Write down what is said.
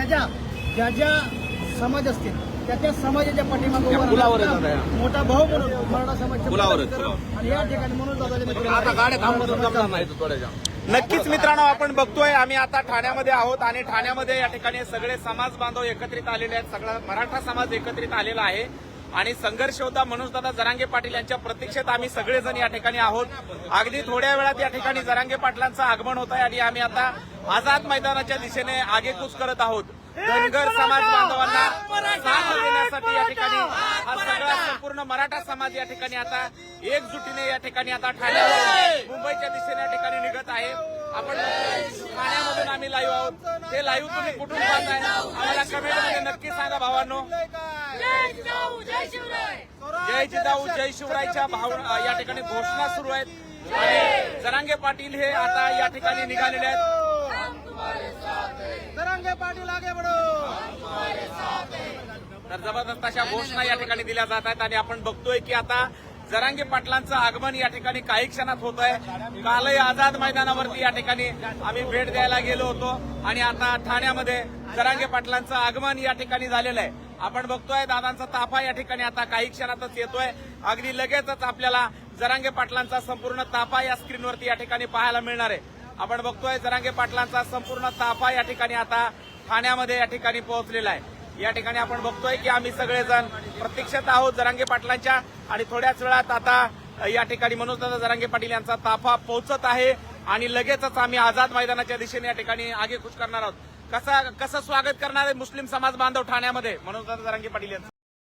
ज्या ज्या समाज असतील त्या समाजाच्या पाठीमागे मोठा भाऊ म्हणून मराठा समाजाच्या आणि या ठिकाणी म्हणून नक्कीच मित्रांनो, आपण बघतोय आम्ही आता ठाण्यामध्ये आहोत आणि ठाण्यामध्ये या ठिकाणी सगळे समाज बांधव एकत्रित आलेले आहेत. सगळा मराठा समाज एकत्रित आलेला आहे आणि संघर्ष होता मनोजदादा जरांगे पाटील यांच्या प्रतीक्षेत आम्ही सगळेजण या ठिकाणी आहोत. अगदी थोड्या वेळात या ठिकाणी जरांगे पाटलांचं आगमन होत आहे आणि आम्ही आता आझाद मैदानाच्या दिशेने आगेकूच करत आहोत. धनगर समाज बांधवांना साथ देण्यासाठी या ठिकाणी हा सगळा संपूर्ण मराठा समाज या ठिकाणी आता एकजुटीने या ठिकाणी आता ठाण्यावर मुंबईच्या दिशेने या ठिकाणी निघत आहे. आपण ठाण्यामधून आम्ही लाईव्ह आहोत. हे लाईव्ह तुम्ही कुठून पाहताय आम्हाला कमेंटमध्ये नक्की सांगा भावांनो. जय जिजाऊ जय शिवरायच्या या ठिकाणी घोषणा सुरू आहेत आणि जरांगे पाटील हे आता या ठिकाणी निघालेले आहेत. जरांगे पाटील आगे बढो. तर जबरदस्त अशा घोषणा या ठिकाणी दिल्या जात आहेत आणि आपण बघतोय की आता जरांगे पाटलांचं आगमन या ठिकाणी काही क्षणात होत आहे. कालही आझाद मैदानावरती या ठिकाणी आम्ही भेट द्यायला गेलो होतो आणि आता ठाण्यामध्ये जरांगे पाटलांचं आगमन या ठिकाणी झालेलं आहे. आपण बघतोय दादांचा ताफा या ठिकाणी आता काही क्षणातच येतोय. अगदी लगेचच आपल्याला जरांगे पाटलांचा संपूर्ण ताफा या स्क्रीनवरती या ठिकाणी पाहायला मिळणार आहे. आपण बघतोय जरांगे पाटलांचा संपूर्ण ताफा या ठिकाणी आता ठाण्यामध्ये या ठिकाणी पोहोचलेला आहे. या ठिकाणी आपण बघतोय की आम्ही सगळेजण प्रतीक्षेत आहोत जरांगे पाटलांच्या आणि थोड्याच वेळात आता या ठिकाणी मनोजदादा जरांगे पाटील यांचा ताफा पोहोचत आहे आणि लगेचच आम्ही आझाद मैदानाच्या दिशेने या ठिकाणी आगेकूच करणार आहोत. कसं स्वागत करणार आहे मुस्लिम समाज बांधव ठाण्यामध्ये मनोजदादा जरांगे पाटील यांचं?